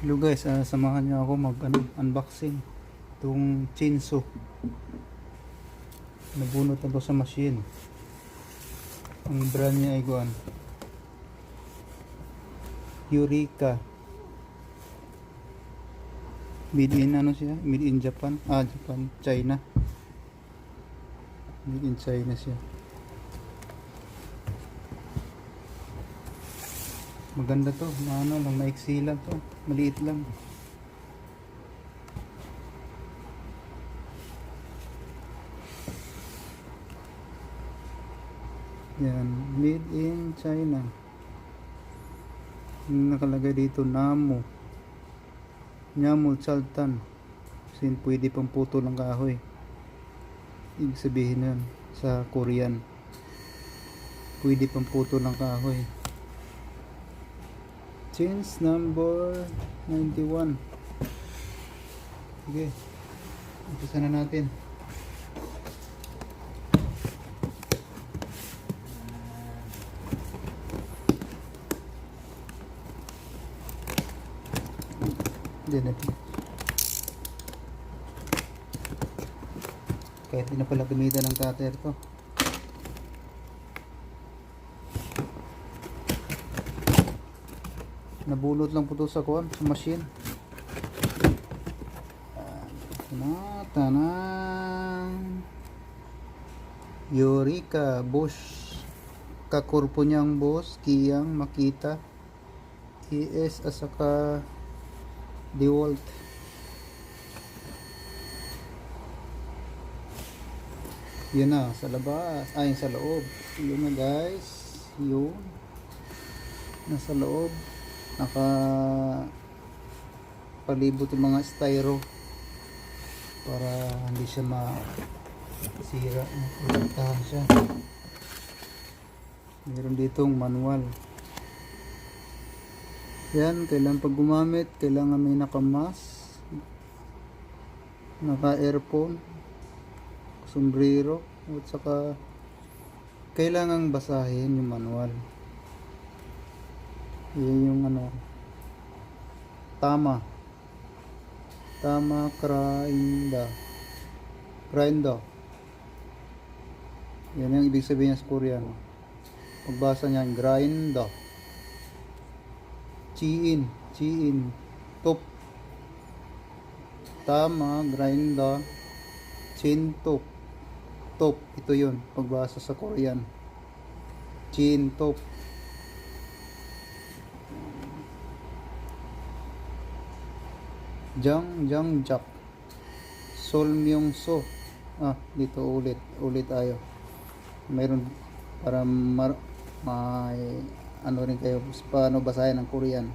Hello guys, samahan niyo ako mag unboxing itong chainsaw. Nabunot na to sa machine. Ang brand niya ay guan Eureka. Made in ano siya? Made in Japan. Japan, China. Made in China siya. Maganda to, ano lang, maiksi lang to, maliit lang. Yan, made in China. Nakalagay dito Namo Sultan. Kasi pwede pang puto ng kahoy. Ibig sabihin yan sa Korean, pwede pang puto ng kahoy. Chains number 91. Sige, umpisa na natin. Hindi natin. Kahit di na pala gamitan ng cutter to. Nabulot lang po to sa kuwan, sa machine. Tanan. Eureka, Bosch. Kakurpo niyang boss, Kiyang, Makita, ES, asaka DeWalt. Yun na, sa labas. Ay, sa loob. Yun na guys. Yun. Nasa loob. Naka palibot yung mga styro para hindi siya masira. Nakulantahan siya. Meron ditong manual. Yan, kailangan pag gumamit, kailangan may naka-mask, naka-earphone, sombrero, at saka kailangang basahin yung manual. Yan yung ano, tama grinder. Yan yung ibig sabihin sa Korean. Pagbasa niyan, grinder. Chiin, top, tama, grinder, chin, top, ito yun, pagbasa sa Korean, chin, top. Jang, jak, sol, myong, so. Dito ulit tayo. Mayroon para may ano rin kayo paano basahin ng Korean.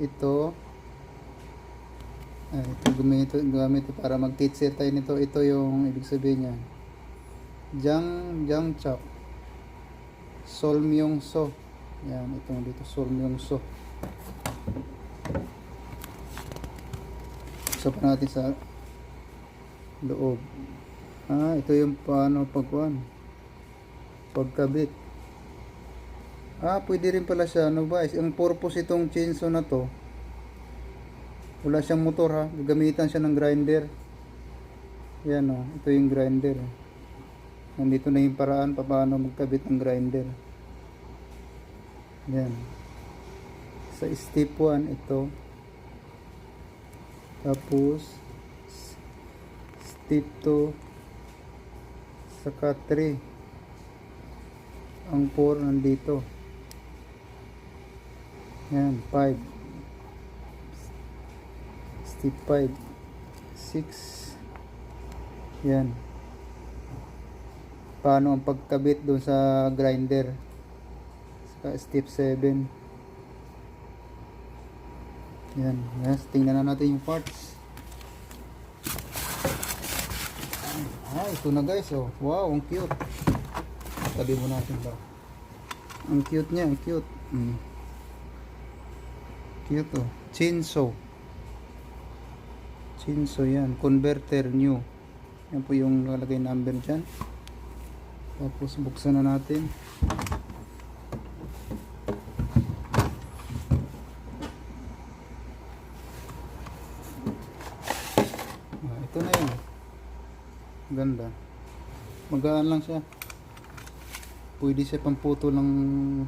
Ito gamit para mag-teacher tayo nito. Ito yung ibig sabihin niya. Jang chak, sol, myong, so. Yan, itong dito, sol, myong, so. So pa natin sa loob. Ito yung paano pagkabit. Pwede rin pala siya, ano ba? Ang purpose itong chainsaw na to, wala siyang motor gagamitan siya ng grinder. Yan ito yung grinder. Nandito na yung paraan paano magkabit ng grinder. Yan. Sa step 1 ito. Tapos step 2 saka 3. Ang 4 nandito. Yan, 5. Step 5. 6. Yan. Paano ang pagkabit doon sa grinder. Saka step 7. Yan. Yes, tingnan na natin yung parts. Ito na guys. Wow, ang cute. Tabi mo natin ba? Ang cute niya, ang cute. Cute chainsaw yan, converter new. Yan po yung lalagay number dyan. Tapos buksan na natin. ganda. Magaan lang siya. Pwede siya pamputo ng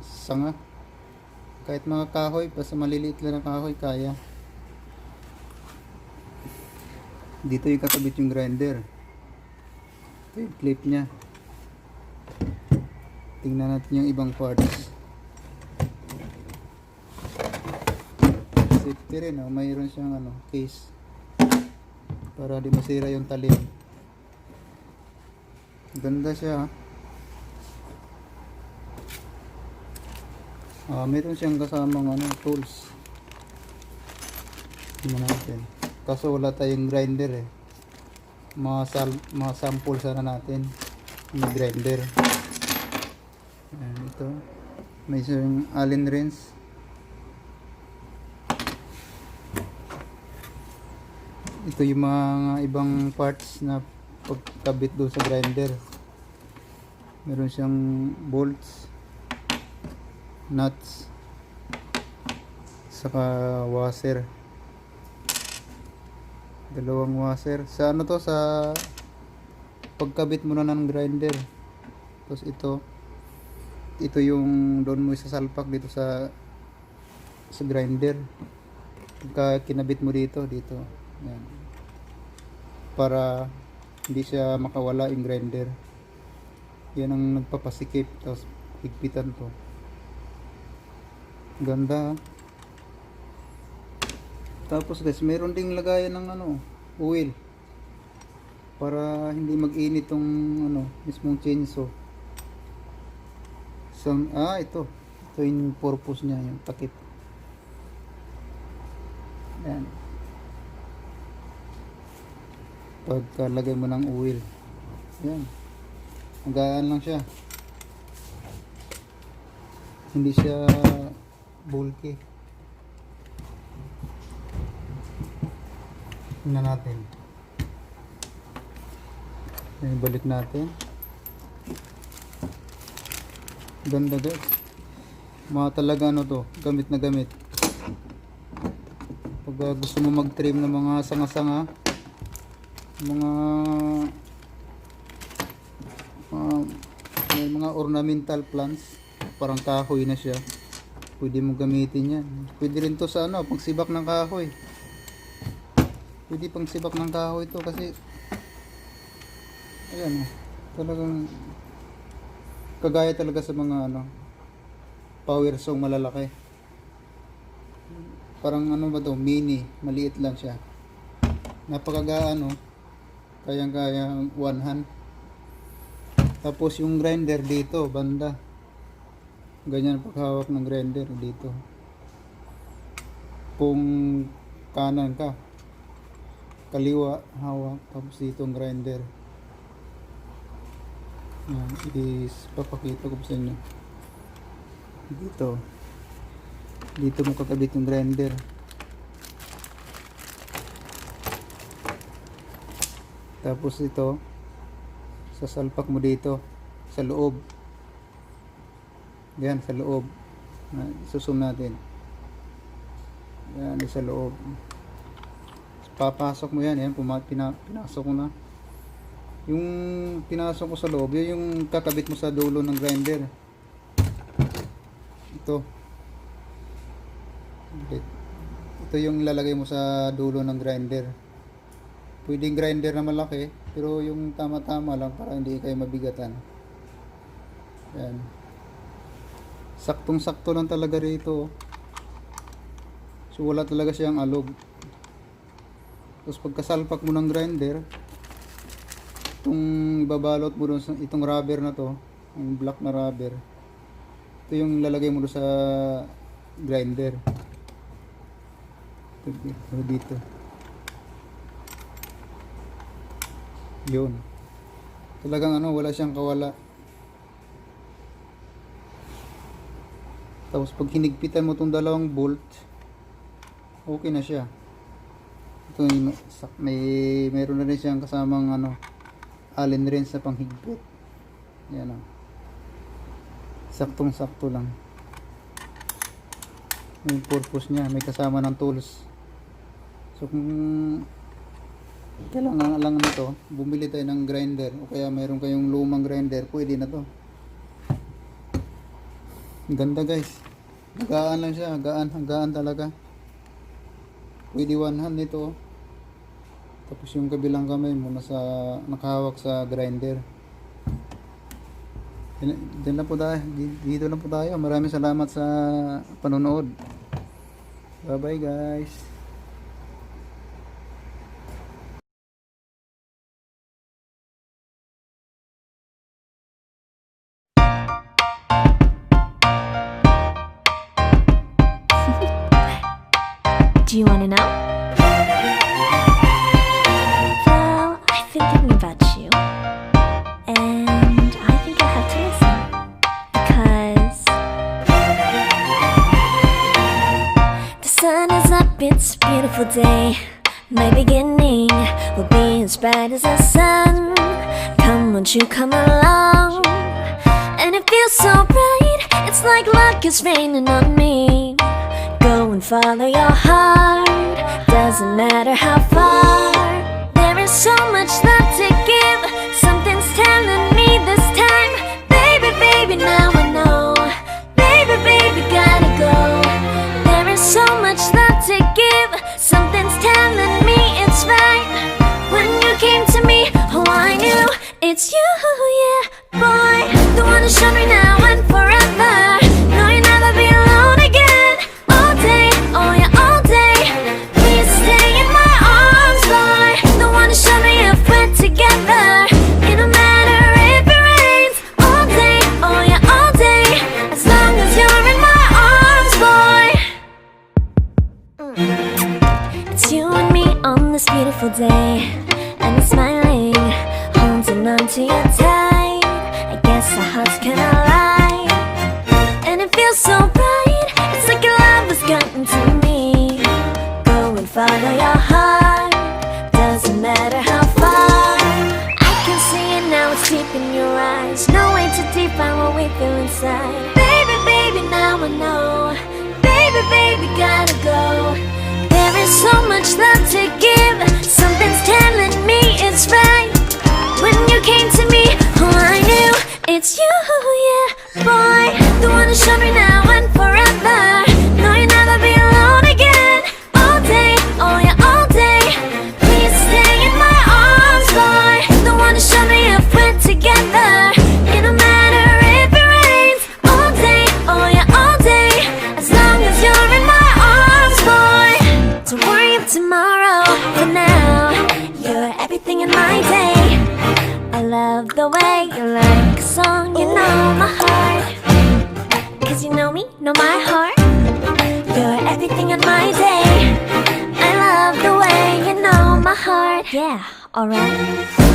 sanga. Kahit mga kahoy, basta maliliit lang na kahoy, kaya. Dito yung kakabit yung grinder. Ito yung clip nya. Tingnan natin yung ibang parts. Safety rin, oh. Mayroon siyang case para di masira yung talim. Ganda siya. Meron siyang kasamang tools. Tingnan natin. Kaso wala tayong grinder eh. Mga sample sana natin yung grinder. Ayan, ito. May isang Allen wrench. Ito yung mga ibang parts na pagkabit doon sa grinder. Meron siyang bolts, nuts, saka washer. Dalawang washer. Sa to? Sa pagkabit mo na ng grinder. Tapos ito yung doon mo isasalpak dito sa grinder. Pagka kinabit mo dito. Yan. Para hindi siya makawala yung grinder. Yan ang nagpapasikip. Tapos higpitan to. Ganda. Tapos guys, meron ding lagayan ng oil. Para hindi mag-init tong mismong chainsaw. So, ito yung purpose niya, yung takip. Yan. Pagkalagay mo ng oil. Yan. Magaan lang siya. Hindi siya bulky. Tingnan natin. Yan, balik natin. Ganda guys. Mga talaga to, gamit na gamit. Pag gusto mo mag-trim ng mga sanga-sanga, may mga ornamental plants, parang kahoy na siya. Pwede mo gamitin yan. Pwede rin to sa pagsibak ng kahoy. Pwede pang sibak ng kahoy to kasi ayan talagang kagaya talaga sa mga power saw malalaki. Parang ba to, mini, maliit lang siya. Napakagaan kayang one hand. Tapos yung grinder dito banda. Ganyan paghawak ng grinder dito. Kung kanan ka, kaliwa hawak, tapos dito ang grinder. Yan, papakita ko sa inyo. Dito mo kakabit yung grinder. Tapos ito sasalpak mo dito sa loob. Yan, sa loob. Susum natin. Yan, sa loob. Papasok mo yan, pinasok ko na. Yung pinasok ko sa loob, yun yung kakabit mo sa dulo ng grinder. Ito yung ilalagay mo sa dulo ng grinder. Pwedeng grinder na malaki, pero yung tama-tama lang para hindi kayo mabigatan. Yan. Saktong-sakto lang talaga rito. So wala talaga siyang alog. Tapos pagkasalpak mo ng grinder, itong ibabalot mo doon sa itong rubber na to, yung black na rubber, ito yung lalagay mo doon sa grinder. Ito dito. Yun. Talagang wala siyang kawala. Tapos pag hinigpitan mo itong dalawang bolt, okay na siya. Ito meron na rin siyang kasamang Allen wrench na panghigpit. Yan saktong sakto lang. Yung purpose niya, may kasama ng tools. So kung Kailangan lang nito, bumili tayo ng grinder o kaya mayroon kayong lumang grinder, pwede na to. Ganda guys. Gaan lang siya, gaan talaga. Pwede one hand nito. Tapos yung kabilang kamay mo nakahawak sa grinder. Diyan lang po tayo. Dito lang po tayo. Maraming salamat sa panonood. Bye bye guys. Do you want to know? Well, I've been thinking about you, and I think I have to listen. Because the sun is up, it's a beautiful day. My beginning will be as bright as the sun. Come, won't you come along? And it feels so bright, it's like luck is raining on me. Go and follow your heart, doesn't matter how far. There is so much love to give, something's telling me this time. Baby, baby, now I know. Baby, baby, gotta go. There is so much love to give, something's telling me it's right. When you came to me, oh I knew it's you, yeah, boy. The one who showed me now and forever. No, you'll never be alone again. All day, oh yeah, all day. Please stay in my arms, boy. The one who showed me if we're together. It don't matter if it rains. All day, oh yeah, all day. As long as you're in my arms, boy. It's you and me on this beautiful day, and I'm smiling, holding on to you tight. I guess our hearts can align, and it feels so bright. It's like your love has gotten to me. Go and follow your heart, doesn't matter how far. I can see it now, it's deep in your eyes. No way to define what we feel inside. Baby, baby, now I know. Baby, baby, gotta go. There is so much love to give, something's telling me it's right. When you came to me, oh I knew it's you, yeah, boy. The one who showed me now and forever. No, you'll never be alone again. All day, oh yeah, all day. Please stay in my arms, boy. The one who showed me if we're together. It don't matter if it rains. All day, oh yeah, all day. As long as you're in my arms, boy. Don't worry of tomorrow. For now, you're everything in my day. I love the way you like a song, you know my heart. Cause you know me, know my heart. You're everything in my day. I love the way you know my heart. Yeah, alright.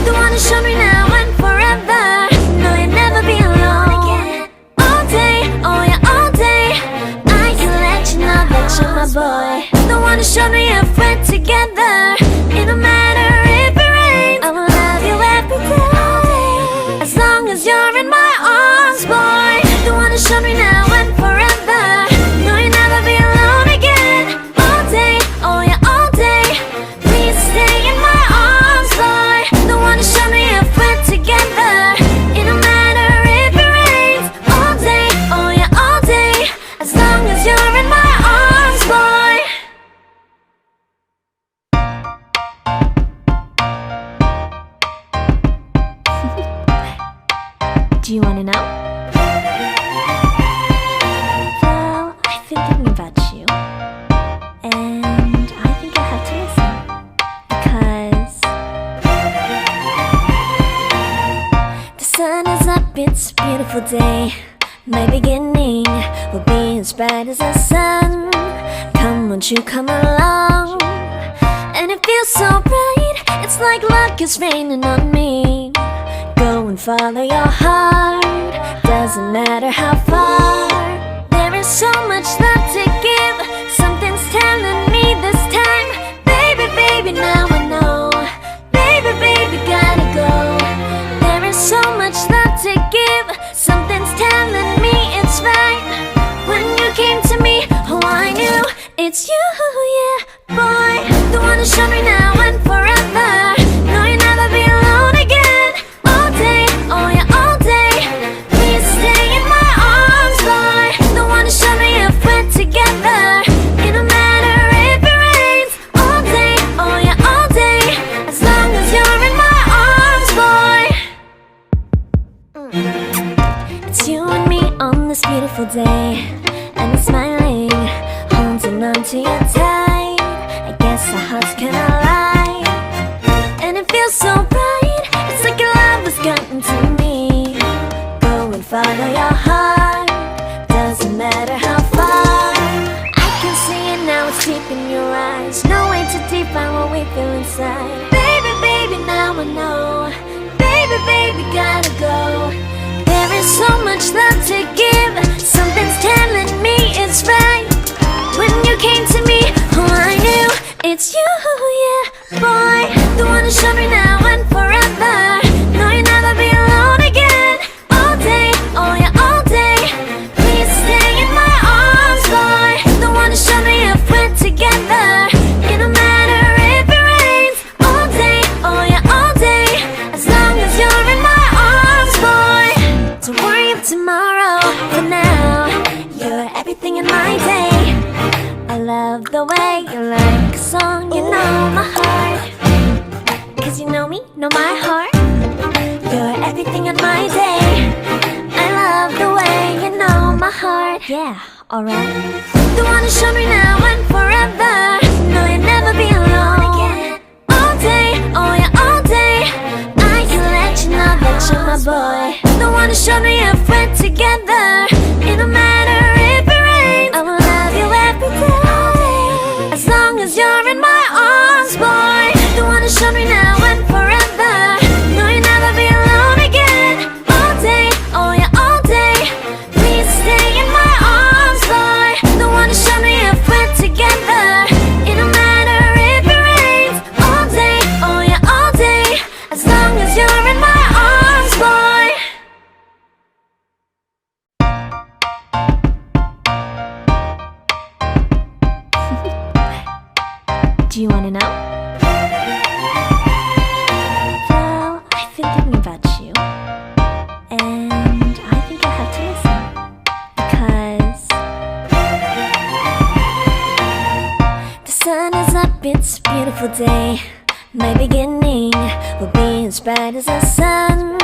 The one who showed me now and forever. No, you'll never be alone again. All day, oh yeah, all day. I can let you know that you're my boy. The one who showed me if we're together. It don't matter if it rains. I will love you every day. As long as you're in my arms, boy. The one who showed me now and forever. No, you'll never be alone again. All day, oh yeah, all day. Please stay in my arms, boy. The one who showed me if we're together. It don't matter if it rains. All day, oh yeah, all day. As long as you're in my arms, boy. Do you want to know? Well, I've been thinking about you, and I think I have to listen. Because the sun is up, it's a beautiful day. My beginning will be as bright as the sun. Come, won't you come along? And it feels so bright, it's like luck is raining on me. Go and follow your heart, doesn't matter how far. There is so much love to give, something's telling me this time. Baby, baby, now I know. Baby, baby, gotta go. There is so much love to give, something's telling me it's right. When you came to me, oh I knew it's you, yeah, boy. The one who showed me now and forever. It's you and me on this beautiful day, and we're smiling, holding on to you tight. I guess our hearts can align, and it feels so right. It's like your love has gotten to me. Go and follow your heart, doesn't matter how far. I can see it now, it's deep in your eyes. No way to define what we feel inside. Baby, baby, now I know. Baby, baby, gotta go. There is so much love to give. Something's telling me it's right. When you came to me, oh, I knew it's you, yeah, boy. The one who showed me now and forever. No, you'll never be alone again. All day, oh yeah, all day. Please stay in my arms, boy. The one who showed me if we're together. It don't matter if it rains. All day, oh yeah, all day. As long as you're in my arms, boy. Don't worry of tomorrow. For now, you're everything in my day. I love the way you like a song. You know my heart, 'cause you know me, know my heart. You're everything in my day. I love the way you know my heart. Yeah, alright. The one who showed me now and forever. No, you'll never be alone again. All day, oh yeah, all day. I can let you know that you're my boy. The one who showed me if we're together. It don't matter if it rains. I will love you every day. As long as you're in my arms, boy. The one who showed me now and forever. No, you'll never be alone again. All day, oh yeah, all day. Please stay in my arms, boy. The one who showed me if we're together. It don't matter if it rains. All day, oh yeah, all day. As long as you're in my arms, boy. Do you wanna know? Well, I've been thinking about you, and I think I have to listen. Because the sun is up, it's a beautiful day. My beginning will be as bright as the sun.